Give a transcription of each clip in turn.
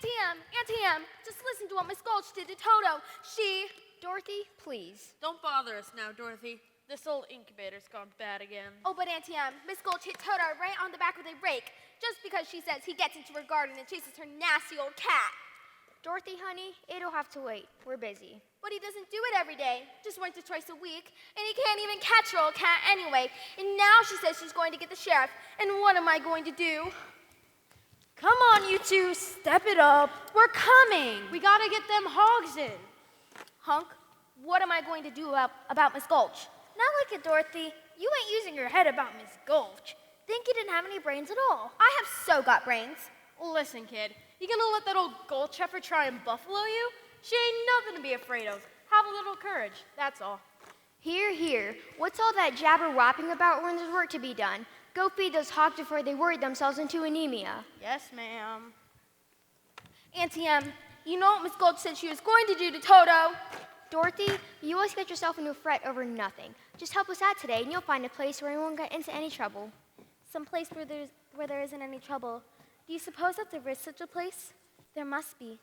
Auntie Em, just listen to what Miss Gulch did to Toto. Dorothy, please. Don't bother us now, Dorothy. This old incubator's gone bad again. Oh, but Auntie Em, Miss Gulch hit Toto right on the back with a rake, just because she says he gets into her garden and chases her nasty old cat. Dorothy, honey, it'll have to wait. We're busy. But he doesn't do it every day, just once or twice a week, and he can't even catch her old cat anyway. And now she says she's going to get the sheriff, and what am I going to do? Come on, you two, step it up. We're coming. We gotta get them hogs in. Hunk, what am I going to do about Miss Gulch? Not like it, Dorothy. You ain't using your head about Miss Gulch. Think you didn't have any brains at all. I have so got brains. Listen, kid, you gonna let that old Gulch heifer try and buffalo you? She ain't nothing to be afraid of. Have a little courage, that's all. Here. What's all that jabber-whopping about when there's work to be done? Go feed those hogs before they worry themselves into anemia. Yes, ma'am. Auntie Em, you know what Miss Gulch said she was going to do to Toto? Dorothy, you always get yourself into a fret over nothing. Just help us out today, and you'll find a place where you won't get into any trouble. Some place where there isn't any trouble. Do you suppose that there is such a place? There must be.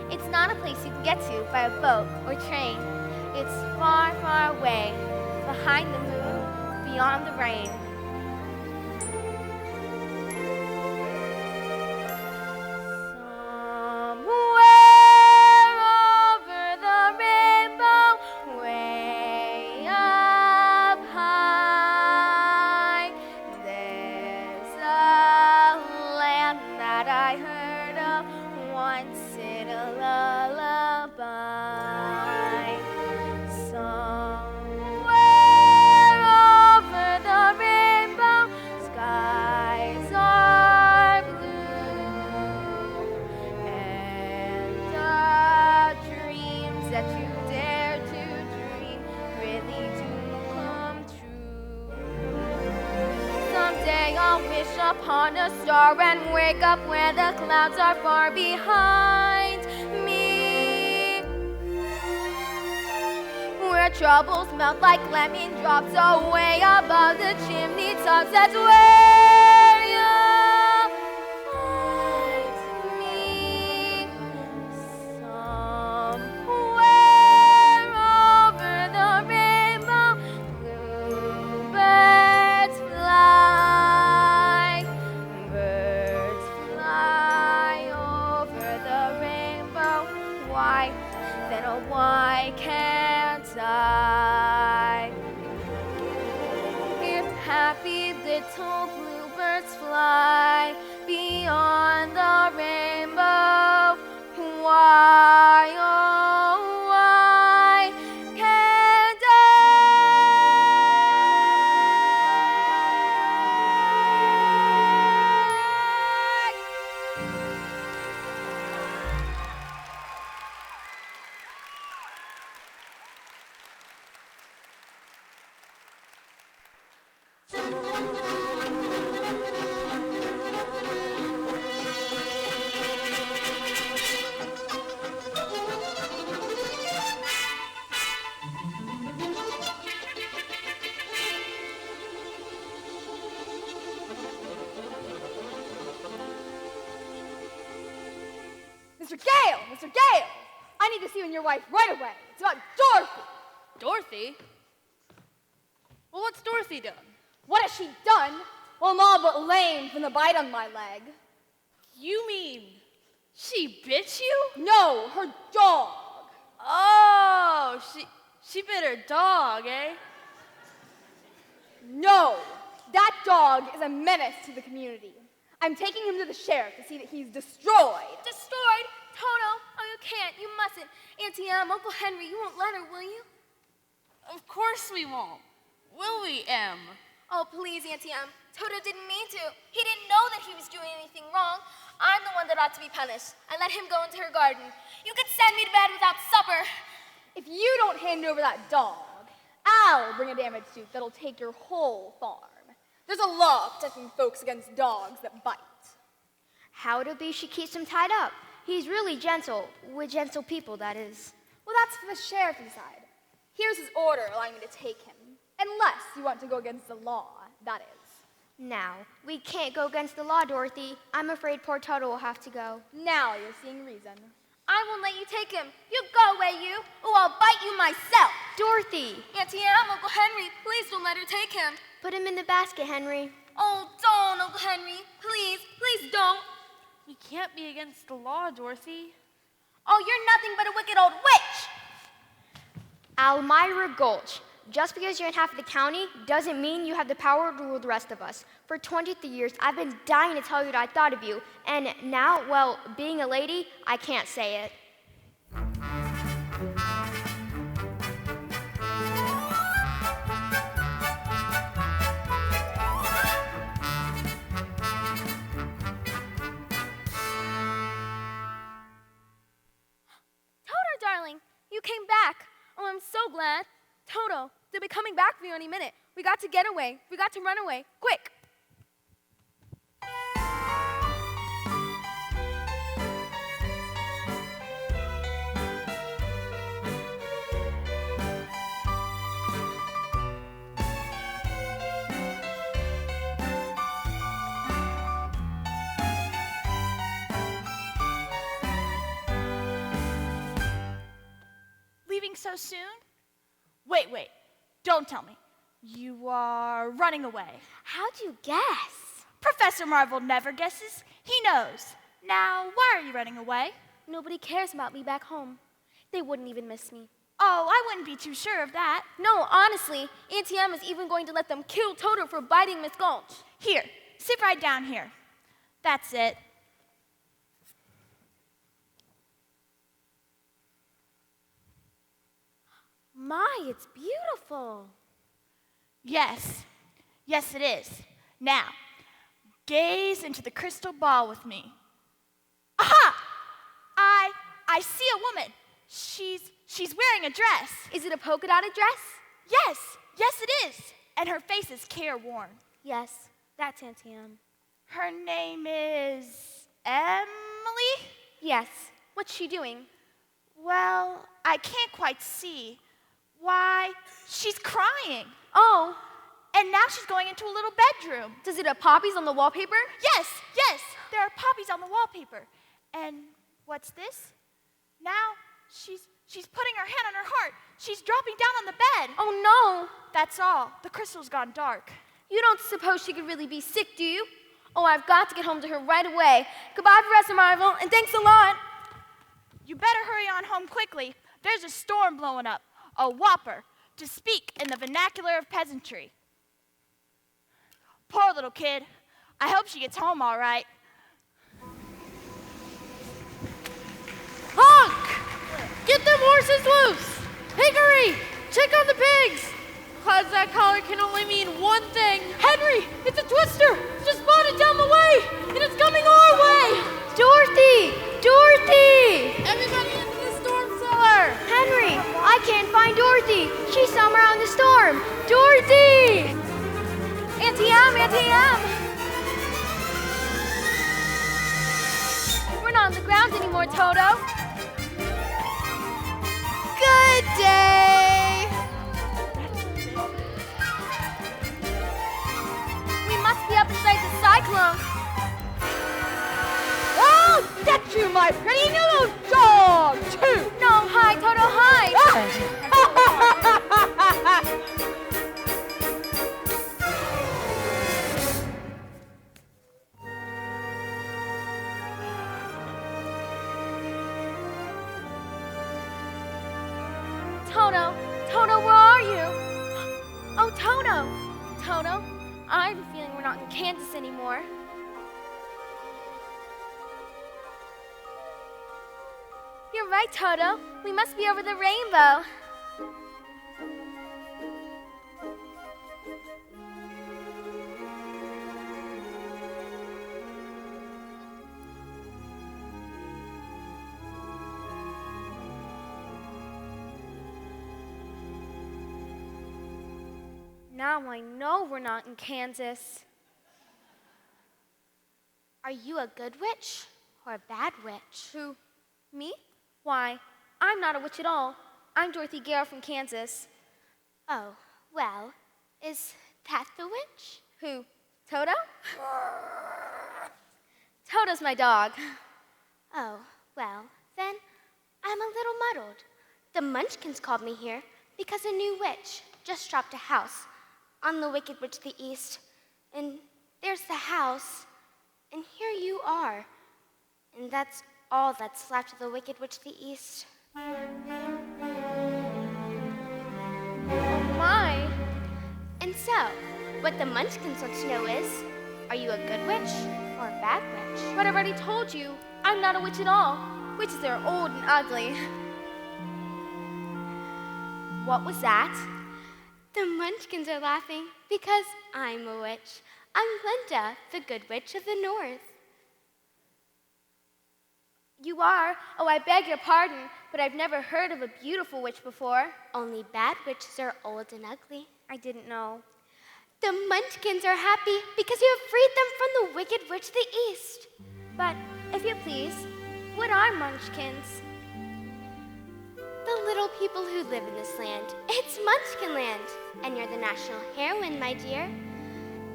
It's not a place you can get to by a boat or train. It's far, far away, behind the moon, beyond the rain. Upon a star and wake up where the clouds are far behind me, where troubles melt like lemon drops away above the chimney tops. That's where you'll find me, somewhere over the rainbow. Bluebirds fly. Why can't I? If happy little bluebirds fly beyond the rainbow, why, oh, why can't Mr. Gale! I need to see you and your wife right away. It's about Dorothy. Dorothy? Well, what's Dorothy done? What has she done? Well, I'm all but lame from the bite on my leg. You mean she bit you? No, her dog. Oh, she bit her dog, eh? No, that dog is a menace to the community. I'm taking him to the sheriff to see that he's destroyed. Destroyed? Toto? Oh, you can't. You mustn't. Auntie Em, Uncle Henry, you won't let her, will you? Of course we won't. Will we, Em? Oh, please, Auntie Em. Toto didn't mean to. He didn't know that he was doing anything wrong. I'm the one that ought to be punished. I let him go into her garden. You could send me to bed without supper. If you don't hand over that dog, I'll bring a damage suit that'll take your whole farm. There's a law protecting folks against dogs that bite. How it'll be she keeps him tied up. He's really gentle, with gentle people, that is. Well, that's for the sheriff to decide. Here's his order allowing me to take him. Unless you want to go against the law, that is. Now, we can't go against the law, Dorothy. I'm afraid poor Toto will have to go. Now you're seeing reason. I won't let you take him. You go away, you, or I'll bite you myself. Dorothy! Auntie Em, Uncle Henry, please don't let her take him. Put him in the basket, Henry. Oh, don't, Uncle Henry. Please, please don't. We can't be against the law, Dorothy. Oh, you're nothing but a wicked old witch. Almira Gulch. Just because you're in half of the county doesn't mean you have the power to rule the rest of us. For 23 years, I've been dying to tell you what I thought of you. And now, well, being a lady, I can't say it. Toto, darling, you came back. Oh, I'm so glad. Toto, they'll be coming back for you any minute. We got to get away. We got to run away. Quick. Leaving so soon? Wait, don't tell me. You are running away. How'd you guess? Professor Marvel never guesses. He knows. Now, why are you running away? Nobody cares about me back home. They wouldn't even miss me. Oh, I wouldn't be too sure of that. No, honestly, Auntie Em is even going to let them kill Toto for biting Miss Gulch. Here, sit right down here. That's it. My, it's beautiful. Yes, it is. Now, gaze into the crystal ball with me. Aha! I see a woman. She's wearing a dress. Is it a polka dotted dress? Yes, it is. And her face is careworn. Yes, that's Auntie Em. Her name is Emily? Yes. What's she doing? Well, I can't quite see. Why, she's crying. Oh, And now she's going into a little bedroom. does it have poppies on the wallpaper? Yes, there are poppies on the wallpaper. And what's this? Now she's putting her hand on her heart. She's dropping down on the bed. Oh, no. That's all. The crystal's gone dark. You don't suppose she could really be sick, do you? Oh, I've got to get home to her right away. Goodbye, Professor Marvel, and thanks a lot. You better hurry on home quickly. There's a storm blowing up. A whopper, to speak in the vernacular of peasantry. Poor little kid. I hope she gets home all right. Honk! Get them horses loose! Hickory! Check on the pigs! Clouds, that collar can only mean one thing. Henry! It's a twister! Just spotted down the way! And it's coming our way! Dorothy! Dorothy! Everybody into the storm cellar! Henry, I can't find Dorothy. She's somewhere out in the storm. Dorothy! Auntie Em, Auntie Em! We're not on the ground anymore, Toto. Good day. We must be up inside the cyclone. I'll get you, my pretty little dog, too. No, hi, Toto, hi. Toto, where are you? Oh, Toto, I have a feeling we're not in Kansas anymore. You're right, Toto. We must be over the rainbow. Now I know we're not in Kansas. Are you a good witch or a bad witch? Who? Me? Why, I'm not a witch at all. I'm Dorothy Gale from Kansas. Oh, well, is that the witch? Who? Toto? Toto's my dog. Oh, well, then I'm a little muddled. The Munchkins called me here because a new witch just dropped a house on the Wicked Witch of the East. And there's the house, and here you are. And that's all that's left of the Wicked Witch of the East. Oh my. And so, what the Munchkins want to know is, are you a good witch or a bad witch? But I already told you, I'm not a witch at all. Witches are old and ugly. What was that? The Munchkins are laughing because I'm a witch. I'm Glinda, the good witch of the north. You are? Oh, I beg your pardon, but I've never heard of a beautiful witch before. Only bad witches are old and ugly. I didn't know. The Munchkins are happy because you have freed them from the Wicked Witch of the East. But, if you please, what are munchkins? The little people who live in this land. It's Munchkin Land. And you're the national heroine, my dear.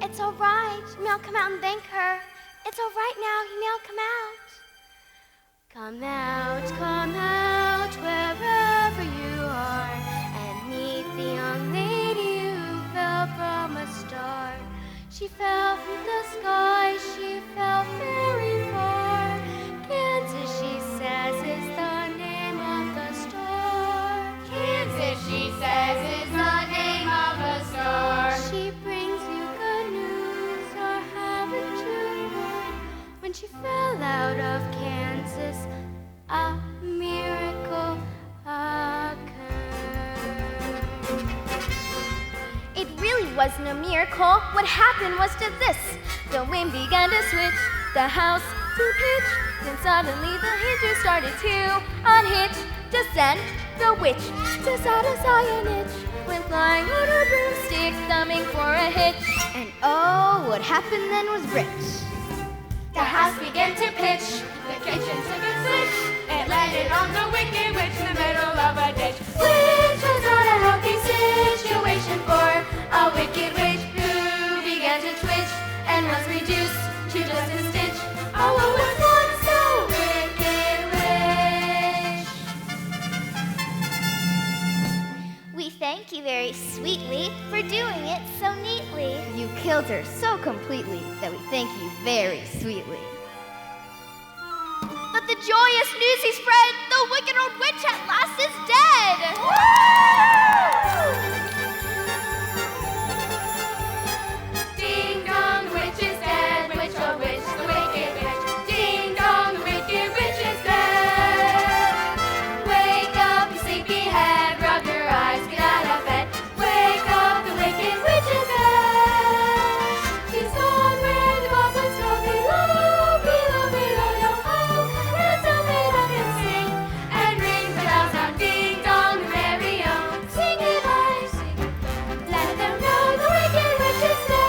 It's all right. You may all come out and thank her. It's all right now. You may all come out. Come out, wherever you are, and meet the young lady who fell from a star. She fell from the sky, she fell very far. Kansas, she says, is the name of the star. Kansas, she says, is the name of the star. She brings you good news, or haven't you heard? When she fell out of Kansas, a miracle occurred. It really wasn't a miracle. What happened was just this. The wind began to switch, the house to pitch. Then suddenly the hinges started to unhitch. Descend the witch to satisfy an itch. Went flying on her broomstick, thumbing for a hitch. And oh, what happened then was rich. The house began to pitch, the kitchen took a switch. It landed on the Wicked Witch in the middle of a ditch. Which was not a healthy situation for a wicked witch who began to twitch and was reduced to just a stitch. Oh, what was once a wicked witch? We thank you very sweetly for doing it so neatly. You killed her so completely that we thank you very sweetly. But the joyous news he spread, the wicked old witch at last is dead. Ding dong, the witch is dead. Witch, oh witch, the wicked witch. Ding dong, the wicked witch is dead. Wake up, you sleepy head. Rub your eyes, get out of bed. Wake up, the wicked witch is dead. She's gone where the goblins go below, below, below, yo ho. There's something that can sing and ring the bells out. Ding dong, the merry-o. Sing it high, sing. Let them know the wicked witch is dead.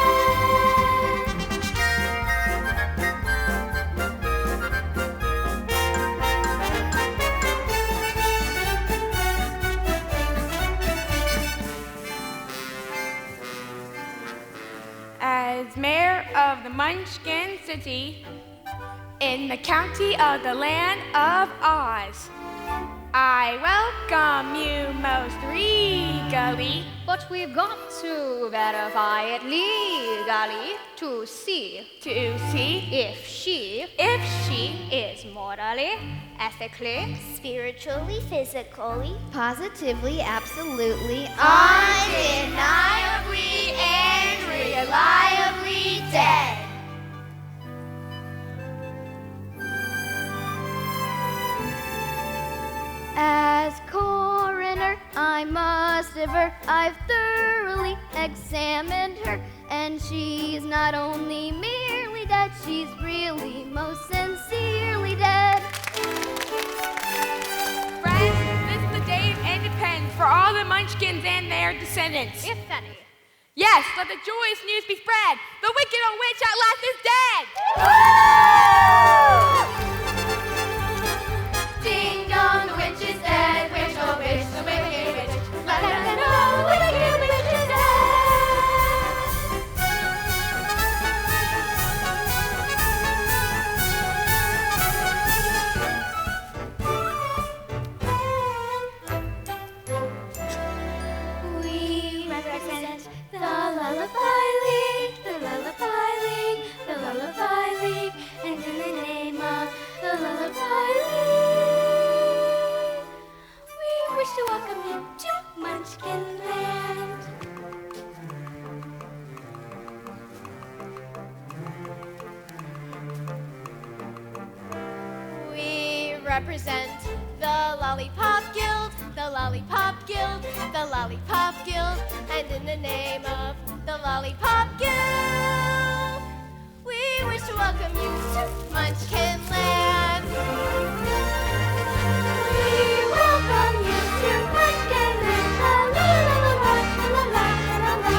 As mayor of the Munchkin City in the county of the land of Oz, I welcome you most regally. But we've got to verify it legally to see To see if she is morally, ethically, Spiritually, physically, Positively, absolutely, undeniably and reliably dead. As coroner, I must aver I've thoroughly examined her, and she's not only merely dead, she's really most sincerely dead. friends, this is the day of independence for all the Munchkins and their descendants. if any. Yes, let the joyous news be spread. The wicked old witch at last is dead. Ding dong, the witch is dead. Witch, oh witch, the wicked witch. Let them know the wicked witch is dead. represent the Lollipop Guild, the Lollipop Guild, the Lollipop Guild, and in the name of the Lollipop Guild, we wish to welcome you to Munchkin Land. We welcome you to Munchkin Land. La la la la la la la la la.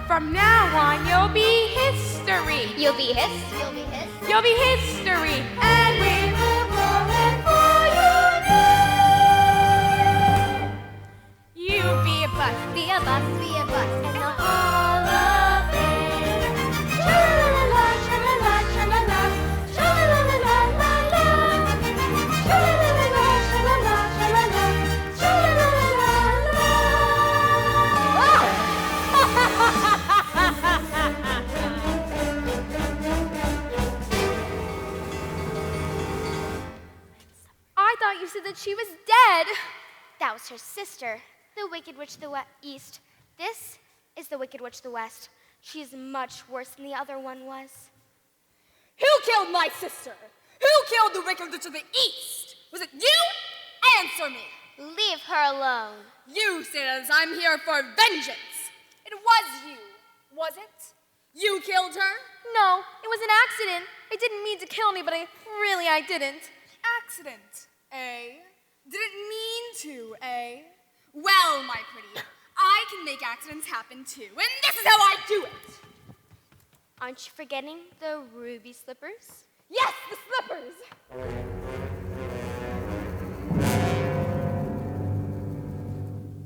From now on, you'll be history. You'll be history. You'll be history. And we will blow it for you. You be a bus. Be a bus, and the Hall of Fame. Sha-la-la-la, sha-la-la, sha-la-la, sha-la-la-la-la-la. Sha-la-la-la-la, sha-la-la, sha-la-la, I thought you said that she was dead. That was her sister, the Wicked Witch of the East. This is the Wicked Witch of the West. She is much worse than the other one was. Who killed my sister? Who killed the Wicked Witch of the East? Was it you? Answer me. Leave her alone. You said I'm here for vengeance. It was you, was it? You killed her? No, it was an accident. I didn't mean to kill anybody. Really, I didn't. Accident, eh? Didn't mean to, eh? Well, my pretty, I can make accidents happen too, and this is how I do it. Aren't you forgetting the ruby slippers? Yes, the slippers.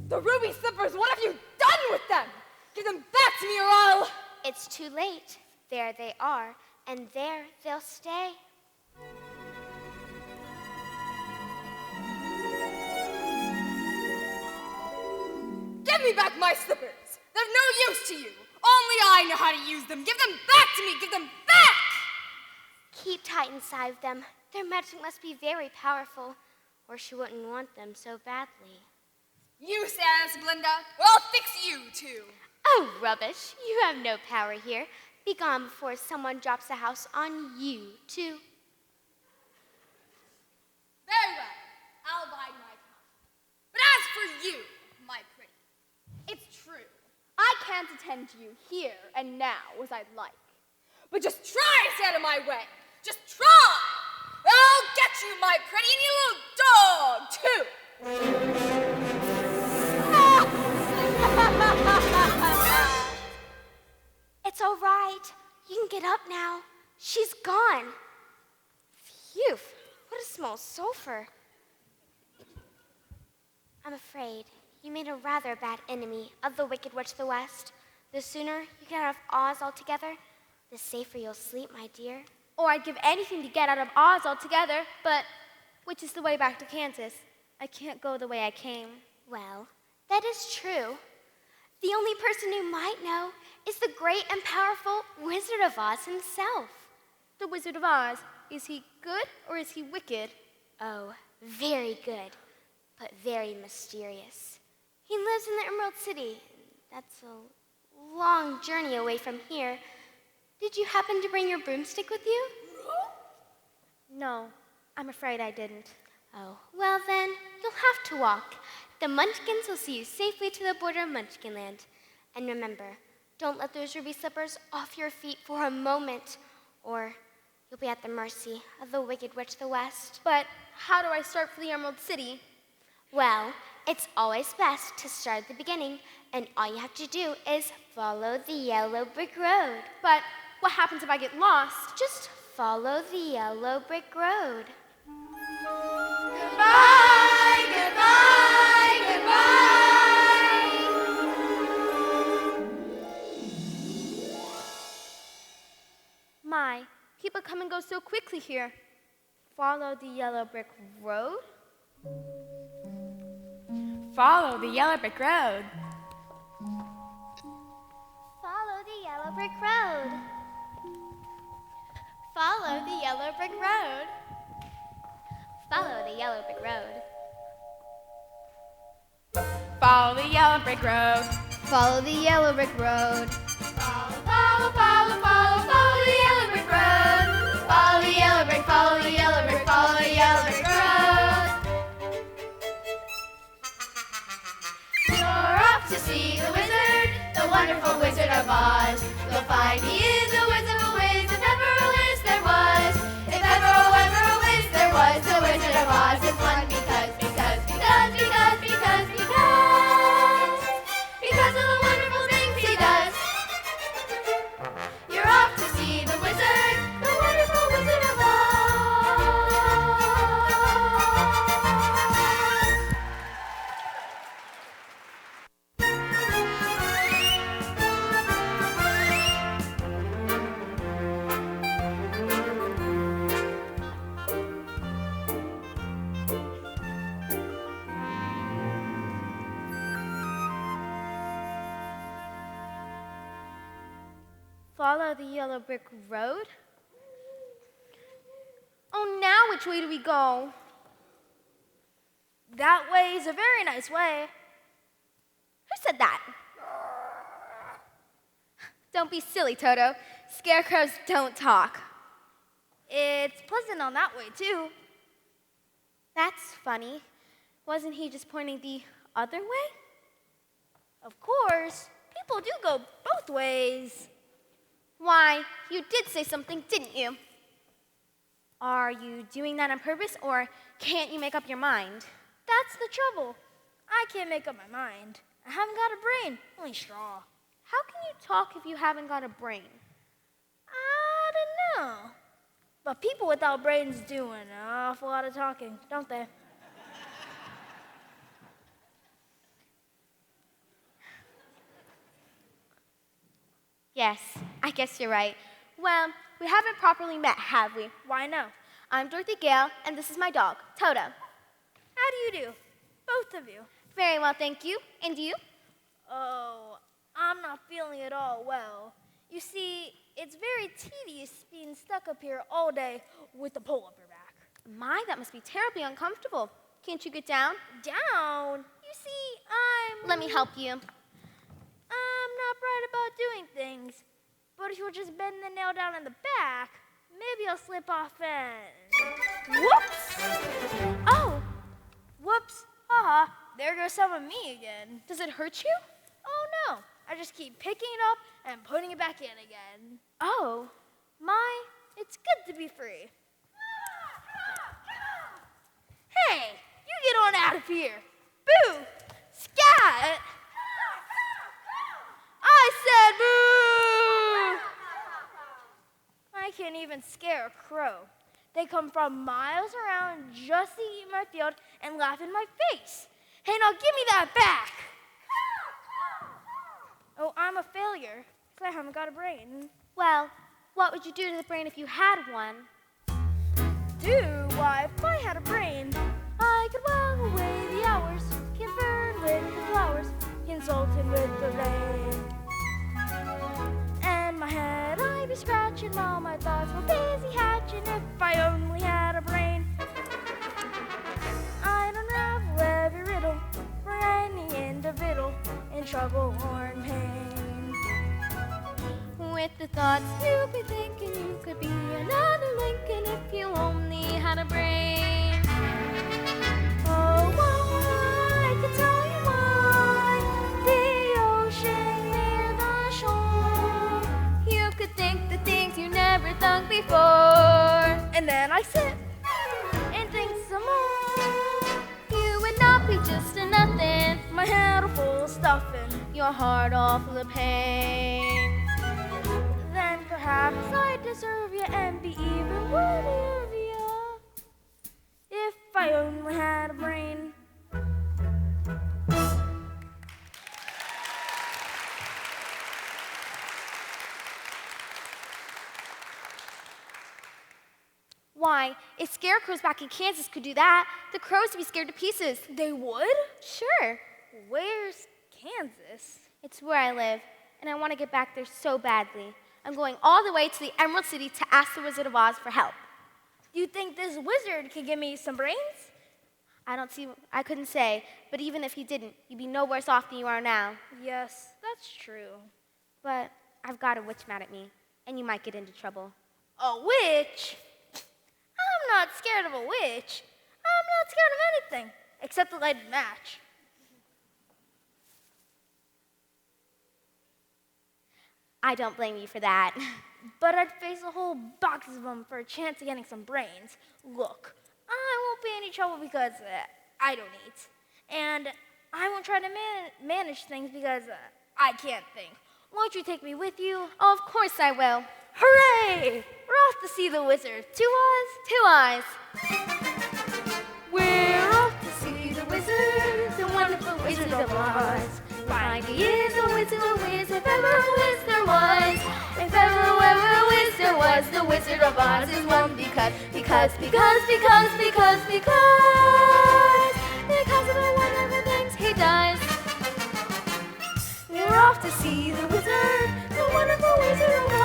The ruby slippers, what have you done with them? Give them back to me or I'll... It's too late. There they are, and there they'll stay. Give me back my slippers. They're no use to you. Only I know how to use them. Give them back to me. Give them back! Keep tight inside of them. Their magic must be very powerful, or she wouldn't want them so badly. You say this, Belinda, or I'll fix you too. Oh, rubbish. You have no power here. Be gone before someone drops a house on you, too. Very well. I'll bide my time. But as for you, my pretty, it's true. I can't attend to you here and now as I'd like. But just try to stay out of my way. Just try. I'll get you, my pretty, and you little dog, too. It's all right. You can get up now. She's gone. Phew, what a small sulfur. I'm afraid you made a rather bad enemy of the Wicked Witch of the West. The sooner you get out of Oz altogether, the safer you'll sleep, my dear. Or I'd give anything to get out of Oz altogether, but which is the way back to Kansas? I can't go the way I came. Well, that is true. The only person who might know is the great and powerful Wizard of Oz himself. The Wizard of Oz, is he good or is he wicked? Oh, very good, but very mysterious. He lives in the Emerald City. That's a long journey away from here. Did you happen to bring your broomstick with you? No, I'm afraid I didn't. Oh, well then, you'll have to walk. The Munchkins will see you safely to the border of Munchkinland. And remember, don't let those ruby slippers off your feet for a moment, or you'll be at the mercy of the Wicked Witch of the West. But how do I start for the Emerald City? Well, it's always best to start at the beginning, and all you have to do is follow the yellow brick road. But what happens if I get lost? Just follow the yellow brick road. Goodbye, goodbye, goodbye. My, people come and go so quickly here. Follow the yellow brick road? Follow the yellow brick road. Follow the yellow brick road. Follow the yellow brick road. Follow the yellow brick road. Follow the yellow brick road. Follow the yellow brick road. Follow, follow, follow, follow, follow. follow the yellow brick road. You're off to see the wizard, the wonderful Wizard of Oz. You'll find he is the Wizard of Wiz, if ever a Wiz there was. If ever, oh, ever a Wiz there was, the Wizard of Oz is one because of the wonderful things he does. You're off to see the wizard, the wonderful Wizard of Follow the yellow brick road? Oh, now which way do we go? That way is a very nice way. Who said that? Don't be silly, Toto. Scarecrows don't talk. It's pleasant on that way, too. That's funny. Wasn't he just pointing the other way? Of course. People do go both ways. Why, you did say something, didn't you? Are you doing that on purpose, or can't you make up your mind? That's the trouble. I can't make up my mind. I haven't got a brain, only straw. How can you talk if you haven't got a brain? I don't know. But people without brains do an awful lot of talking, don't they? Yes, I guess you're right. Well, we haven't properly met, have we? Why no? I'm Dorothy Gale, and this is my dog, Toto. How do you do? Both of you. Very well, thank you. And you? Oh, I'm not feeling at all well. You see, it's very tedious being stuck up here all day with a pole up your back. My, that must be terribly uncomfortable. Can't you get down? Down? You see, Let me help you. I'm not bright about doing things. But if you'll just bend the nail down in the back, maybe I'll slip off and... Whoops! Oh, Whoops. Haha. There goes some of me again. does it hurt you? Oh, no. I just keep picking it up and putting it back in again. Oh, It's good to be free. Hey, you get on out of here. Boo! Scat! I said boo! I can't even scare a crow. They come from miles around just to eat my field and laugh in my face. Hey, now give me that back! Oh, I'm a failure, because I haven't got a brain. well, what would you do to the brain if you had one? Why, if I had a brain, I could while away the hours, conferred with the flowers, consulted with the rain. And my head I'd be scratching while my thoughts were busy hatching if I only had a brain. I'd unravel every riddle for any individual in trouble or in pain. With the thoughts you'd be thinking you could be another Lincoln if you only had a brain. Oh, I could tell you why the ocean near the shore. You could think the things you never thought before. And then I sit and think some more. You would not be just a nothing, My head all full of stuffing. your heart all full of pain. Then perhaps I deserve you and be even worthy of you if I only had a brain. Why, if scarecrows back in Kansas could do that, the crows would be scared to pieces. They would? Sure, Where's Kansas? it's where I live, and I want to get back there so badly. I'm going all the way to the Emerald City to ask the Wizard of Oz for help. Do you think this wizard could give me some brains? I couldn't say, but even if he didn't, you'd be no worse off than you are now. Yes, that's true. But I've got a witch mad at me, and you might get into trouble. A witch? I'm not scared of a witch. I'm not scared of anything, except a lighted match. I don't blame you for that. But I'd face a whole box of them for a chance of getting some brains. Look, I won't be in any trouble because I don't eat. And I won't try to manage things because I can't think. Won't you take me with you? Oh, of course I will. Hooray! We're off to see the wizard. 2 eyes? 2 eyes. We're off to see the wizard, the wonderful Wizard of Oz. 5 years a whiz, if ever a whiz there was. If ever a whiz there was, the Wizard of Oz is one because of the wonderful things he does. We're off to see the wizard, the wonderful Wizard of Oz.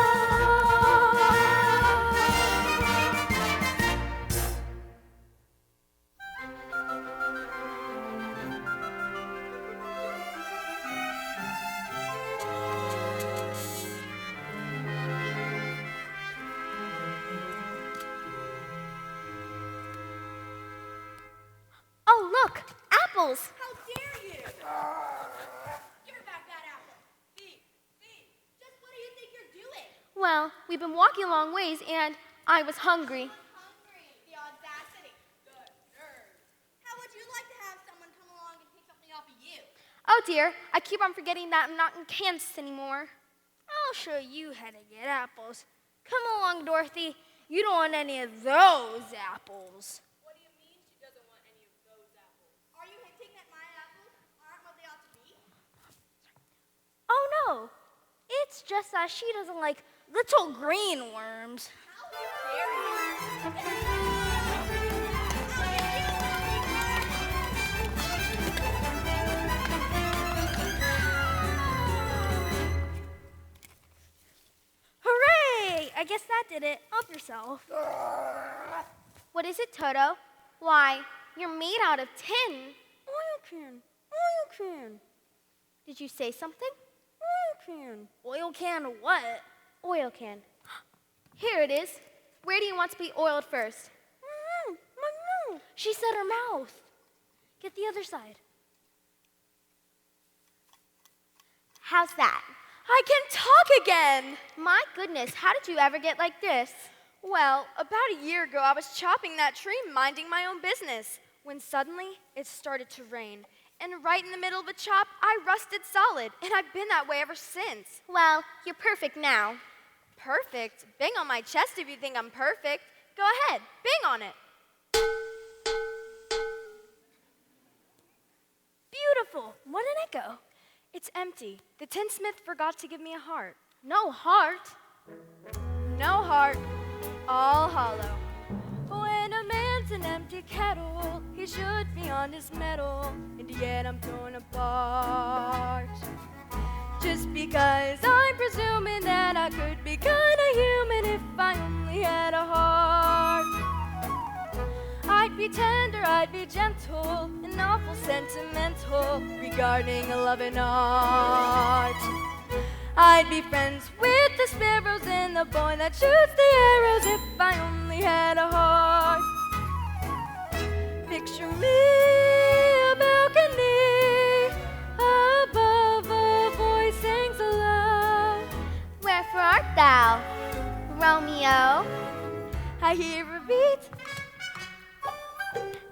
Oh, look, apples. How dare you? Give her back that apple. Thief, thief. Just what do you think you're doing? Well, we've been walking a long ways, and I was hungry. Hungry. The audacity. The nerve. How would you like to have someone come along and take something off of you? Oh dear, I keep on forgetting that I'm not in Kansas anymore. I'll show you how to get apples. Come along, Dorothy. You don't want any of those apples. What do you mean she doesn't want any of those apples? Are you hinting that my apples aren't what they ought to be? Oh no, it's just that she doesn't like little green worms. How dare you? Hooray! I guess that did it. Help yourself. What is it, Toto? Why, you're made out of tin. Oil can. Oil can. Did you say something? Oil can. Oil can what? Oil can. Here it is. Where do you want to be oiled first? My mouth. She said her mouth. Get the other side. How's that? I can talk again. My goodness, how did you ever get like this? Well, about a year ago, I was chopping that tree, minding my own business, when suddenly it started to rain. And right in the middle of the chop, I rusted solid, and I've been that way ever since. Well, you're perfect now. Perfect? Bang on my chest if you think I'm perfect. Go ahead, bang on it. Beautiful. What an echo. It's empty. The tinsmith forgot to give me a heart. No heart. No heart, all hollow. When a man's an empty kettle, he should be on his mettle, and yet I'm torn apart. Just because I'm presuming that I could be kinda human if I only had a heart. I'd be tender, I'd be gentle, and awful sentimental regarding a love and art. I'd be friends with the sparrows and the boy that shoots the arrows if I only had a heart. Picture me a balcony above a voice sings aloud. Wherefore art thou, Romeo? I hear a beat,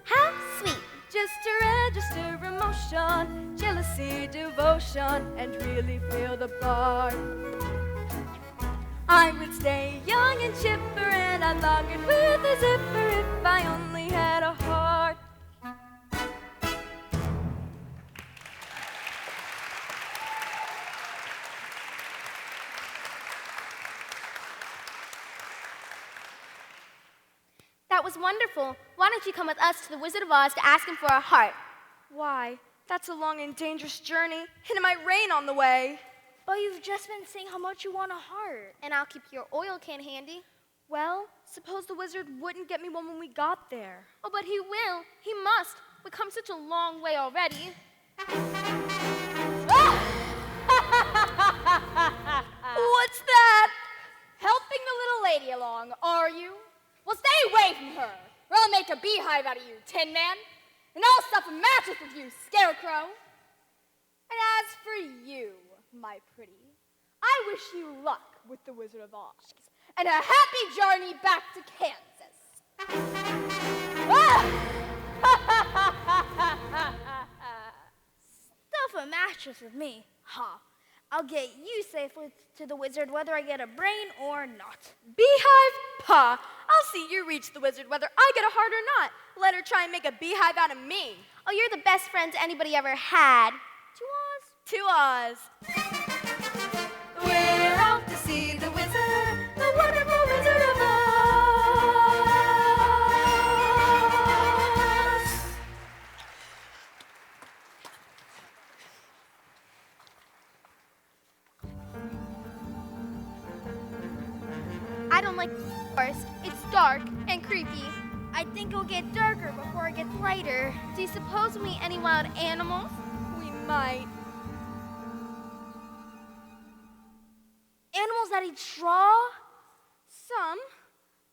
How sweet. just to register emotion, jealousy, devotion, and really feel the part. I would stay young and chipper, and I'd log it with a zipper if I only had a heart. That was wonderful. Why don't you come with us to the Wizard of Oz to ask him for a heart? Why? That's a long and dangerous journey, and it might rain on the way. But you've just been saying how much you want a heart. And I'll keep your oil can handy. Well, suppose the wizard wouldn't get me one when we got there. Oh, but he will. He must. We've come such a long way already. What's that? Helping the little lady along, are you? Well, stay away from her, or I'll make a beehive out of you, Tin Man. And I'll stuff a mattress with you, Scarecrow. And as for you, my pretty, I wish you luck with the Wizard of Oz, and a happy journey back to Kansas. Stuff a mattress with me. Ha. I'll get you safely to the wizard whether I get a brain or not. Beehive? Pa, I'll see you reach the wizard whether I get a heart or not. Let her try and make a beehive out of me. Oh, you're the best friends anybody ever had. To Oz. We're off to see the wizard, the wonderful Wizard of Oz. I don't like the forest. It's dark and creepy. I think it'll get darker before it gets lighter. Do you suppose we meet any wild animals? We might. Animals that eat straw? Some,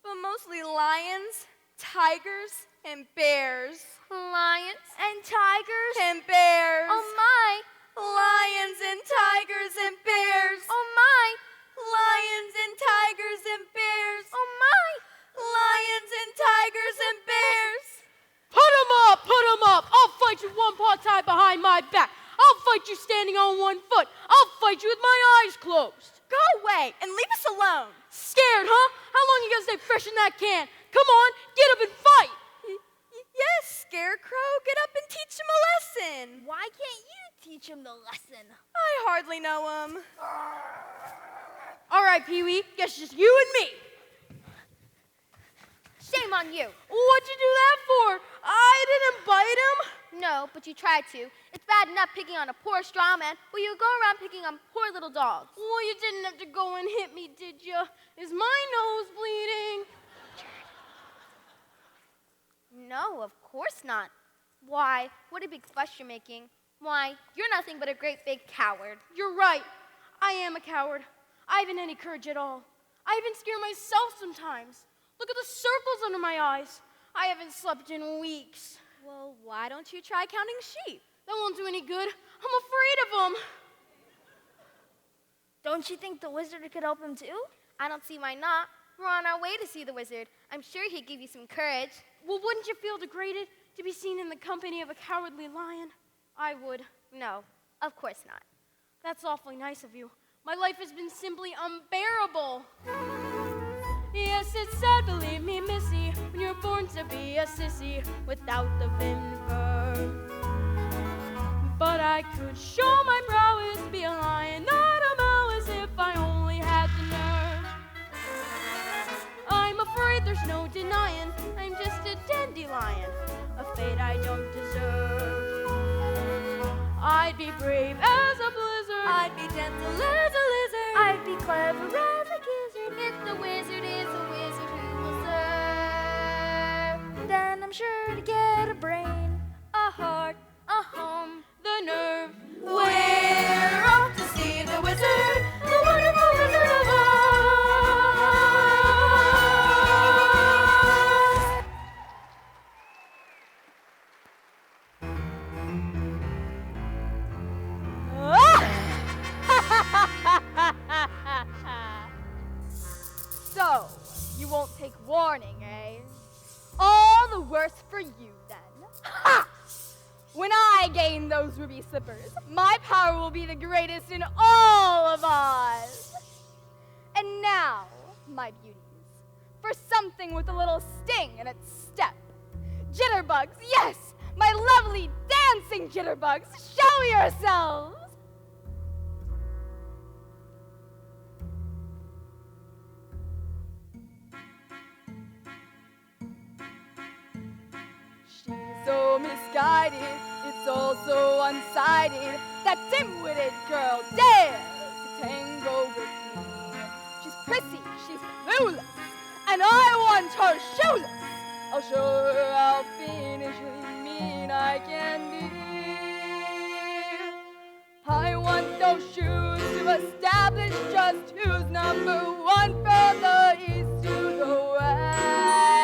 but mostly lions, tigers, and bears. Lions? And tigers? And bears. Oh my! Lions and tigers and bears. Oh my! Lions and tigers and bears. Oh my! Lions and tigers and bears. Put 'em up, put 'em up. I'll fight you one paw tied behind my back. I'll fight you standing on one foot. I'll fight you with my eyes closed. Go away and leave us alone. Scared, huh? How long you gonna stay fresh in that can? Come on, get up and fight. Yes, Scarecrow, get up and teach him a lesson. Why can't you teach him the lesson? I hardly know him. All right, Pee-wee, guess just you and me. Shame on you. What'd you do that for? I didn't bite him. No, but you tried to. It's bad enough picking on a poor straw man, but you go around picking on poor little dogs. Well, you didn't have to go and hit me, did you? Is my nose bleeding? No, of course not. Why? What a big fuss you're making. Why, you're nothing but a great big coward. You're right. I am a coward. I haven't any courage at all. I even scare myself sometimes. Look at the circles under my eyes. I haven't slept in weeks. Well, why don't you try counting sheep? That won't do any good. I'm afraid of them. Don't you think the wizard could help him too? I don't see why not. We're on our way to see the wizard. I'm sure he'd give you some courage. Well, wouldn't you feel degraded to be seen in the company of a cowardly lion? I would. No, of course not. That's awfully nice of you. My life has been simply unbearable. Yes, it's sad, believe me, missy, when you're born to be a sissy without the vinver. But I could show my prowess, be a lion, not a mouse, if I only had the nerve. I'm afraid there's no denying, I'm just a dandelion, a fate I don't deserve. I'd be brave as a blizzard, I'd be gentle as a lizard. I'd be clever as a gizzard. If the wizard is a wizard who will serve, Then I'm sure to get a brain, A heart, a home, the nerve. we're off to see the wizard, the wonderful Wizard of Oz. So, you won't take warning, eh? All the worse for you, then. Ha! When I gain those ruby slippers, my power will be the greatest in all of Oz. And now, my beauties, for something with a little sting in its step. Jitterbugs, yes, my lovely dancing jitterbugs, show yourselves. She's so misguided, it's all so unsighted. That dim-witted girl dares to tango with me. She's prissy, she's clueless, and I want her shoeless. I'll show her how fiendishly mean I can be. I want those shoes to establish just who's number one from the east to the west.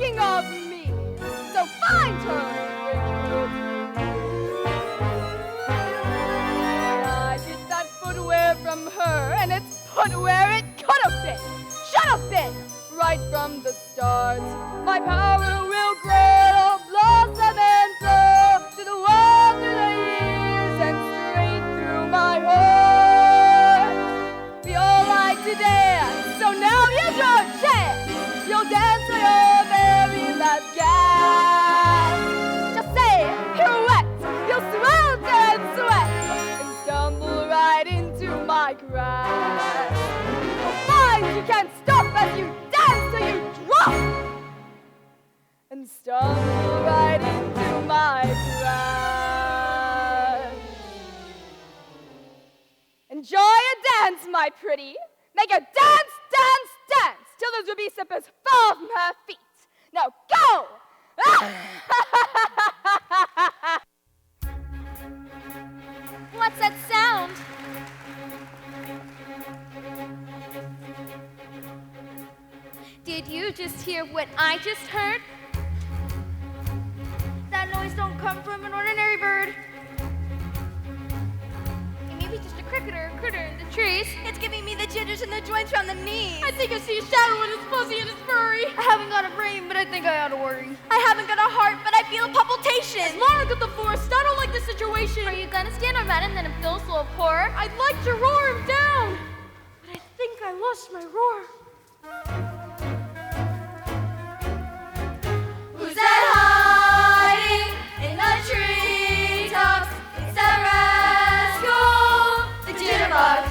thinking of me. So find her, Richard. I get that footwear from her, and it's put where it could have been, should have been, right from the start. My power will grow, blossom and flow to the world through the years and straight through my heart. We all like to dance, so now here's your chance. You'll dance to your very last gasp. Just say pirouette, you'll swell and sweat and stumble right into my grasp. You'll find you can't stop as you dance till you drop and stumble right into my grasp. Enjoy a dance, my pretty. Make a dance, dance, dance till those ruby slippers fall from her feet. Now go! What's that sound? Did you just hear what I just heard? That noise don't come from an ordinary bird. It may be just a cricket or a critter in the trees. It's giving me the jitters and the joints around the knees. I think I see a shadow and it's fuzzy and it's furry. I haven't got a brain, but I think I ought to worry. I haven't got a heart, but I feel a palpitation. As long as at the forest, I don't like the situation. Are you gonna stand around him and feel full of horror? I'd like to roar him down, but I think I lost my roar. Who's that hiding in the treetops? It's that rascal, the jitterbug.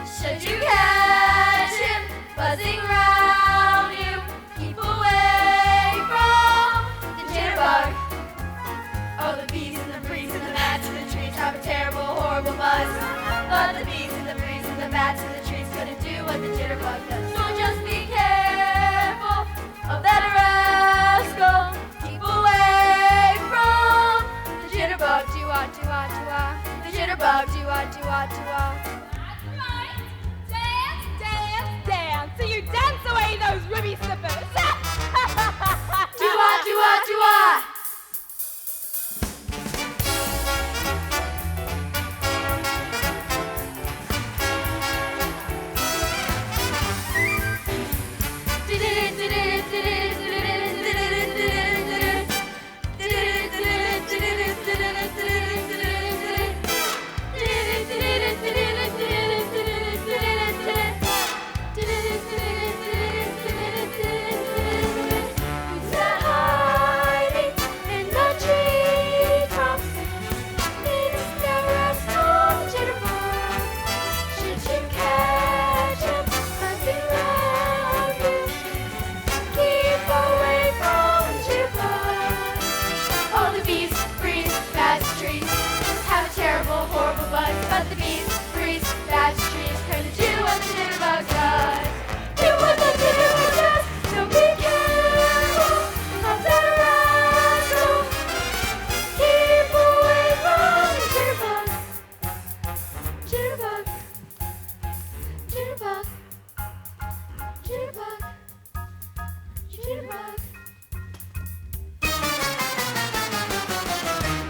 Should you catch him buzzing round you, keep away from the jitterbug. Oh, the bees and the breeze and the bats in the trees have a terrible, horrible buzz. But the bees and the breeze and the bats in the trees couldn't do what the jitterbug does. So just be careful of that rascal. Keep away from the jitterbug. Do-ah, do-ah, do-ah. The jitterbug. Do-ah, do-ah, do-ah. That's right. Dance, dance, dance till you dance away those ruby slippers. Do-ah, do-ah, do-ah.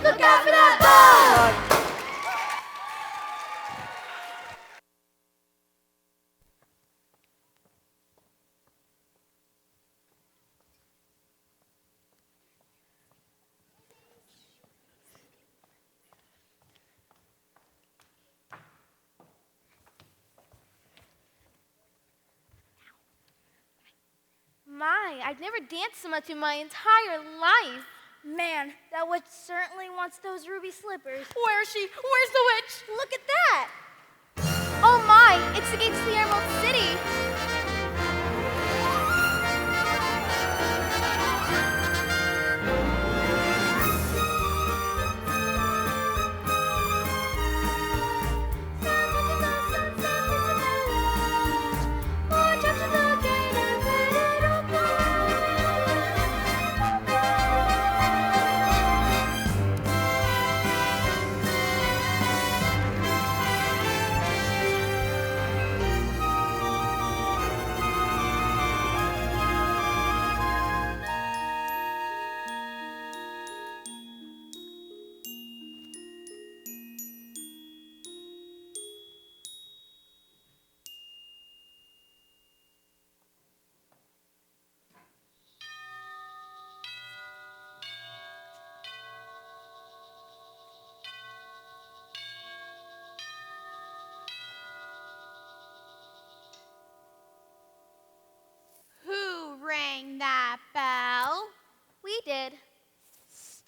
Look out for that bug! My, I've never danced so much in my entire life. Man, that witch certainly wants those ruby slippers. Where is she? Where's the witch? Look at that! Oh my, it's the gates to the Emerald City.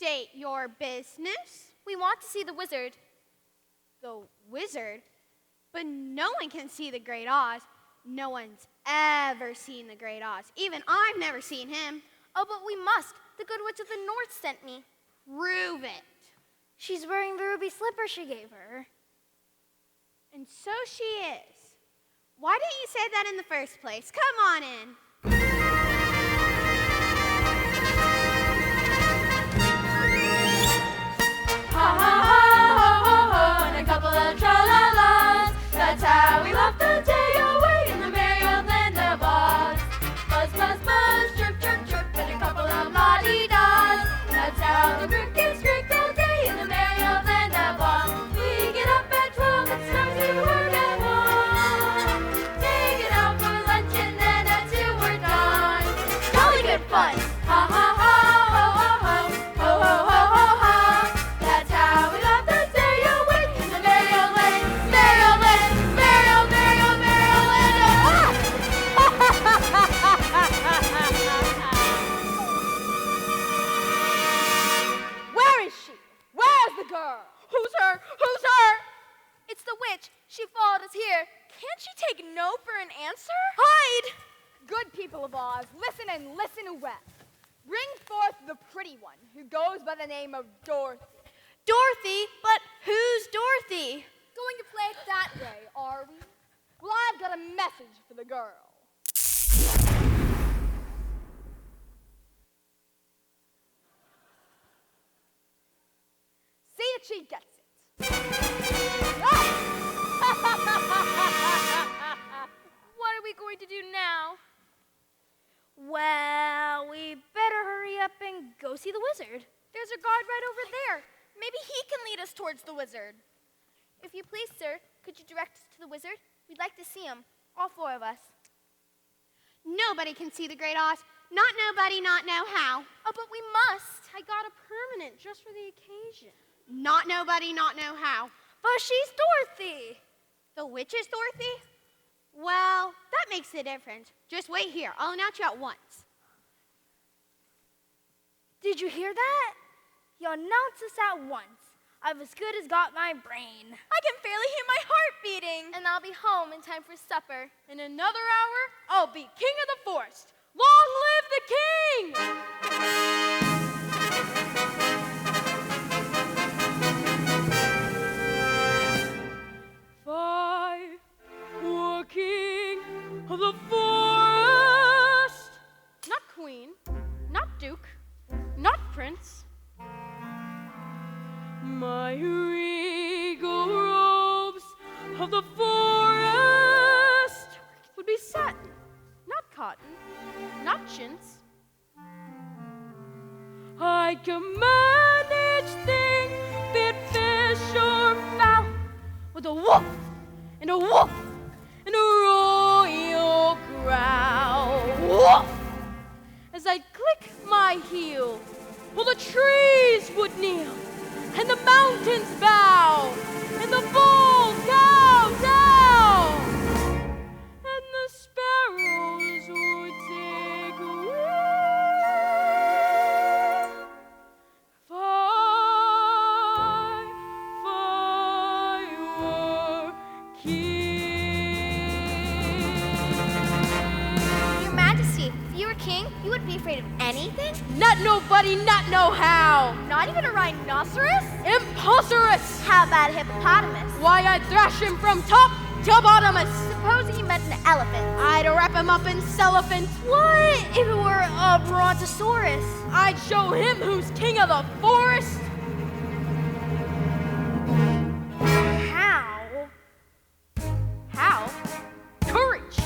state your business? We want to see the wizard. The wizard? But no one can see the Great Oz. No one's ever seen the Great Oz. Even I've never seen him. Oh, but we must. The good witch of the north sent me. Prove it. She's wearing the ruby slipper she gave her. And so she is. Why didn't you say that in the first place? Come on in. Ha ha ha ho ho ho, and a couple of tra-la-las. That's how we left the day away in the merry old land of Oz. Buzz, buzz, buzz, chirp, chirp, chirp, and a couple of la-dee-das. That's how the crickets drink all day in the merry old land of Oz. We get up at 12 and start to work at 1. Take it out for lunch and then at 2 we're done. Jolly good fun! Ha ha ha ho ho ho, ho ho ho ho ho. That's how we left the day away in the merry old land, merry old land, merry old, merry old, merry old land of Oz. Where is she? Where's the girl? Who's her? Who's her? It's the witch. She followed us here. Can't she take no for an answer? Hide! Good people of Oz, listen and listen well. Bring forth the pretty one who goes by the name of Dorothy. Dorothy? But who's Dorothy? Going to play it that way, are we? Well, I've got a message for the girl. See that she gets it. What are we going to do now? Well, we better hurry up and go see the wizard. There's a guard right over there. Maybe he can lead us towards the wizard. If you please, sir, could you direct us to the wizard? We'd like to see him, all 4 of us. Nobody can see the Great Oz. Not nobody, not know how. Oh, but we must. I got a permanent just for the occasion. Not nobody, not know how. But she's Dorothy. The witch is Dorothy? Well, that makes a difference. Just wait here. I'll announce you at once. Did you hear that? He announced us at once. I've as good as got my brain. I can barely hear my heart beating. And I'll be home in time for supper. In another hour, I'll be king of the forest. Long live the king! I were king of the forest. Not queen, not duke, not prince. My regal robes of the forest would be satin, not cotton, not chintz. I command each thing, be it fish or fowl, with a woof and a woof and a royal growl. Woof! As I'd click my heel, while the trees would kneel, and the mountains bow, and the bulls cow down, and the sparrows would take wing. If I were king. Your Majesty, if you were king, you wouldn't be afraid of anything? Not nobody, not know how. Not even a rhinoceros? Imposterous! How about a hippopotamus? Why, I'd thrash him from top to bottomless. Supposing you meant an elephant. I'd wrap him up in cellophane. What if it were a brontosaurus? I'd show him who's king of the forest. How? How? Courage.